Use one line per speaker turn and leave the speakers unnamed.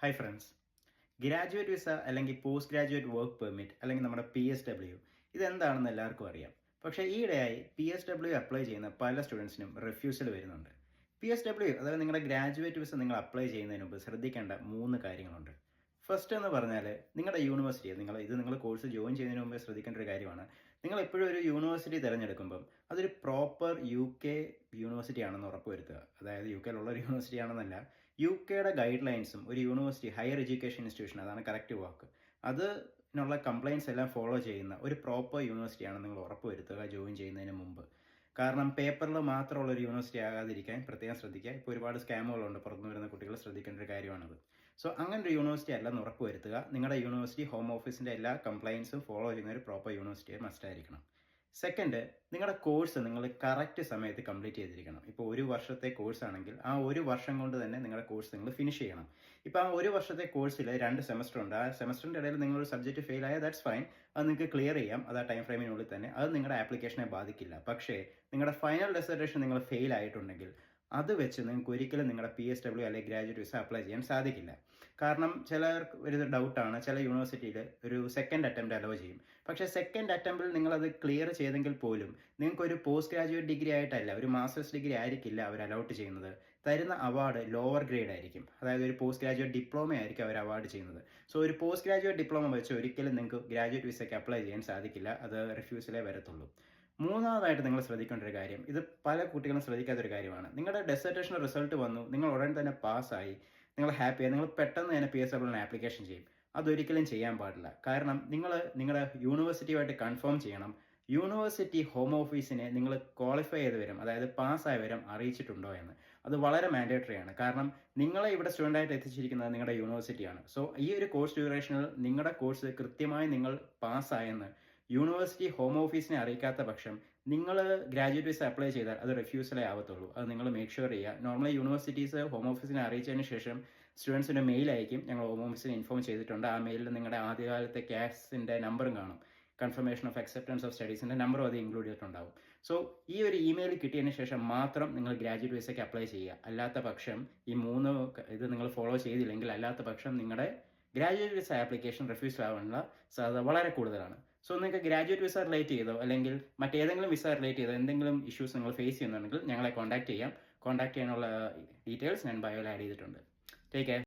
Hi friends. Graduate visa അല്ലെങ്കിൽ post graduate work permit അല്ലെങ്കിൽ നമ്മുടെ PSW ഇതെന്താണെന്ന് എല്ലാവർക്കും അറിയാം. പക്ഷേ ഈയിടെയായി PSW അപ്ലൈ ചെയ്യുന്ന പല സ്റ്റുഡൻസിനും റിഫ്യൂസൽ വരുന്നുണ്ട്. PSW അതായത് നിങ്ങളുടെ ഗ്രാജുവേറ്റ് വിസ നിങ്ങൾ അപ്ലൈ ചെയ്യുന്നതിന് മുമ്പ് ശ്രദ്ധിക്കേണ്ട 3 കാര്യങ്ങളുണ്ട്. ഫസ്റ്റ് എന്ന് പറഞ്ഞാൽ നിങ്ങളുടെ യൂണിവേഴ്സിറ്റി നിങ്ങൾ കോഴ്സ് ജോയിൻ ചെയ്യുന്നതിന് മുമ്പേ ശ്രദ്ധിക്കേണ്ട ഒരു കാര്യമാണ്. നിങ്ങൾ എപ്പോഴും ഒരു യൂണിവേഴ്സിറ്റി തിരഞ്ഞെടുക്കുമ്പം അതൊരു പ്രോപ്പർ UK യൂണിവേഴ്സിറ്റി ആണെന്ന് ഉറപ്പുവരുത്തുക. അതായത് UKയിലുള്ള ഒരു യൂണിവേഴ്സിറ്റി ആണെന്നല്ല, UKയുടെ ഗൈഡ് ലൈൻസും ഒരു യൂണിവേഴ്സിറ്റി ഹയർ എഡ്യൂക്കേഷൻ ഇൻസ്റ്റിറ്റ്യൂഷൻ, അതാണ് കറക്റ്റ് വാക്ക്, അതിനുള്ള കംപ്ലയിൻസ് എല്ലാം ഫോളോ ചെയ്യുന്ന ഒരു പ്രോപ്പർ യൂണിവേഴ്സിറ്റിയാണ് നിങ്ങൾ ഉറപ്പുവരുത്തുക ജോയിൻ ചെയ്യുന്നതിന് മുമ്പ്. കാരണം പേപ്പറിൽ മാത്രമുള്ള ഒരു യൂണിവേഴ്സിറ്റി ആകാതിരിക്കാൻ പ്രത്യേകം ശ്രദ്ധിക്കുക. ഇപ്പോൾ ഒരുപാട് സ്കാമുകളുണ്ട്, പുറത്തുനിന്ന് വരുന്ന കുട്ടികൾ ശ്രദ്ധിക്കേണ്ട ഒരു കാര്യമാണത്. സോ അങ്ങനെ ഒരു യൂണിവേഴ്സിറ്റി അല്ലെന്ന് ഉറപ്പുവരുത്തുക. നിങ്ങളുടെ യൂണിവേഴ്സിറ്റി ഹോം ഓഫീസിൻ്റെ എല്ലാ കംപ്ലയിൻസും ഫോളോ ചെയ്യുന്ന ഒരു പ്രോപ്പർ യൂണിവേഴ്സിറ്റി മസ്റ്റായിരിക്കണം. സെക്കൻഡ്, നിങ്ങളുടെ കോഴ്സ് നിങ്ങൾ കറക്റ്റ് സമയത്ത് കംപ്ലീറ്റ് ചെയ്തിരിക്കണം. ഇപ്പോൾ 1 വർഷത്തെ കോഴ്സ് ആണെങ്കിൽ ആ 1 വർഷം കൊണ്ട് തന്നെ നിങ്ങളുടെ കോഴ്സ് നിങ്ങൾ ഫിനിഷ് ചെയ്യണം. ഇപ്പോൾ ആ 1 വർഷത്തെ കോഴ്സിൽ 2 സെമസ്റ്റർ ഉണ്ട്. ആ സെമസ്റ്ററിൻ്റെ ഇടയിൽ നിങ്ങളൊരു സബ്ജക്റ്റ് ഫെയിൽ ആയാൽ ദാറ്റ്സ് ഫൈൻ, അത് നിങ്ങൾക്ക് ക്ലിയർ ചെയ്യാം. അത് ആ ടൈം ഫ്രെയിമിനുള്ളിൽ തന്നെ, അത് നിങ്ങളുടെ ആപ്ലിക്കേഷനെ ബാധിക്കില്ല. പക്ഷേ നിങ്ങളുടെ ഫൈനൽ ഡിസർട്ടേഷൻ നിങ്ങൾ ഫെയിൽ ആയിട്ടുണ്ടെങ്കിൽ അത് വെച്ച് നിങ്ങൾക്ക് ഒരിക്കലും നിങ്ങളുടെ PSW അല്ലെങ്കിൽ ഗ്രാജുവേറ്റ് വിസ അപ്ലൈ ചെയ്യാൻ സാധിക്കില്ല. കാരണം ചിലർക്ക് ഒരു ഡൗട്ടാണ്, ചില യൂണിവേഴ്സിറ്റിയിൽ ഒരു സെക്കൻഡ് അറ്റംപ്റ്റ് അലോ ചെയ്യും. പക്ഷേ സെക്കൻഡ് അറ്റംപ്റ്റിൽ നിങ്ങളത് ക്ലിയർ ചെയ്തെങ്കിൽ പോലും നിങ്ങൾക്കൊരു പോസ്റ്റ് ഗ്രാജുവേറ്റ് ഡിഗ്രി ആയിട്ടല്ല, ഒരു മാസ്റ്റേഴ്സ് ഡിഗ്രി ആയിരിക്കില്ല അവർ അലോട്ട് ചെയ്യുന്നത്. തരുന്ന അവാർഡ് ലോവർ ഗ്രേഡ് ആയിരിക്കും. അതായത് ഒരു പോസ്റ്റ് ഗ്രാജുവേറ്റ് ഡിപ്ലോമ ആയിരിക്കും അവർ അവാർഡ് ചെയ്യുന്നത്. സോ ഒരു പോസ്റ്റ് ഗ്രാജുവേറ്റ് ഡിപ്ലോമ വെച്ച് ഒരിക്കലും നിങ്ങൾക്ക് ഗ്രാജുവേറ്റ് വിസയ്ക്ക് അപ്ലൈ ചെയ്യാൻ സാധിക്കില്ല. അത് റിഫ്യൂസലേ വരത്തുള്ളൂ. മൂന്നാമതായിട്ട് നിങ്ങൾ ശ്രദ്ധിക്കേണ്ട ഒരു കാര്യം, ഇത് പല കുട്ടികളും ശ്രദ്ധിക്കാത്തൊരു കാര്യമാണ്. നിങ്ങളുടെ ഡെസർട്ടേഷൻ റിസൾട്ട് വന്നു, നിങ്ങൾ ഉടൻ തന്നെ പാസ്സായി, നിങ്ങൾ ഹാപ്പിയായി, നിങ്ങൾ പെട്ടെന്ന് തന്നെ PSWന് ആപ്ലിക്കേഷൻ ചെയ്യും. അതൊരിക്കലും ചെയ്യാൻ പാടില്ല. കാരണം നിങ്ങൾ നിങ്ങളുടെ യൂണിവേഴ്സിറ്റിയുമായിട്ട് കൺഫേം ചെയ്യണം. യൂണിവേഴ്സിറ്റി ഹോം ഓഫീസിനെ നിങ്ങൾ ക്വാളിഫൈ ചെയ്ത് വരും, അതായത് പാസ്സായ വരും അറിയിച്ചിട്ടുണ്ടോ എന്ന്. അത് വളരെ മാൻഡേറ്ററി ആണ്. കാരണം നിങ്ങളെ ഇവിടെ സ്റ്റുഡൻ്റായിട്ട് എത്തിച്ചിരിക്കുന്നത് നിങ്ങളുടെ യൂണിവേഴ്സിറ്റിയാണ്. സോ ഈ ഒരു കോഴ്സ് ഡ്യൂറേഷനിൽ നിങ്ങളുടെ കോഴ്സ് കൃത്യമായി നിങ്ങൾ പാസ്സായെന്ന് യൂണിവേഴ്സിറ്റി ഹോം ഓഫീസിനെ അറിയിക്കാത്ത പക്ഷം നിങ്ങൾ ഗ്രാജുവേറ്റ് വിസ അപ്ലൈ ചെയ്താൽ അത് റിഫ്യൂസലേ ആവത്തുള്ളൂ. അത് നിങ്ങൾ മേക്ക് ഷുവർ ചെയ്യുക. നോർമലി യൂണിവേഴ്സിറ്റീസ് ഹോം ഓഫീസിനെ അറിയിച്ചതിന് ശേഷം സ്റ്റുഡൻസിൻ്റെ മെയിൽ അയക്കും, ഞങ്ങൾ ഹോം ഓഫീസിനെ ഇൻഫോം ചെയ്തിട്ടുണ്ട്. ആ മെയിലിൽ നിങ്ങളുടെ ആദ്യകാലത്തെ ക്യാഷിൻ്റെ നമ്പറും കാണും, കൺഫർമേഷൻ ഓഫ് അക്സെപ്റ്റൻസ് ഓഫ് സ്റ്റഡീസിൻ്റെ നമ്പറും അത് ഇൻക്ലൂഡ് ചെയ്തിട്ടുണ്ടാവും. സോ ഈ ഒരു ഇമെയിൽ കിട്ടിയതിന് ശേഷം മാത്രം നിങ്ങൾ ഗ്രാജുവേറ്റ് വിസയ്ക്ക് അപ്ലൈ ചെയ്യുക. അല്ലാത്ത പക്ഷം ഈ 3 ഇത് നിങ്ങൾ ഫോളോ ചെയ്തില്ലെങ്കിൽ, അല്ലാത്ത പക്ഷം നിങ്ങളുടെ ഗ്രാജുവേറ്റ് വിസ ആപ്ലിക്കേഷൻ റിഫ്യൂസ് ആവാനുള്ള സാധ്യത വളരെ കൂടുതലാണ്. സോ നിങ്ങൾക്ക് ഗ്രാജുവേറ്റ് വിസ റിലേറ്റ് ചെയ്തോ അല്ലെങ്കിൽ മറ്റേതെങ്കിലും വിസ റിലേറ്റ് ചെയ്തോ എന്തെങ്കിലും ഇഷ്യൂസ് നിങ്ങൾ ഫേസ് ചെയ്യുന്നുണ്ടെങ്കിൽ ഞങ്ങളെ കോൺടാക്ട് ചെയ്യാം. കോൺടാക്ട് ചെയ്യാനുള്ള ഡീറ്റെയിൽസ് ഞാൻ ബയോയിൽ ആഡ് ചെയ്തിട്ടുണ്ട്. Take care.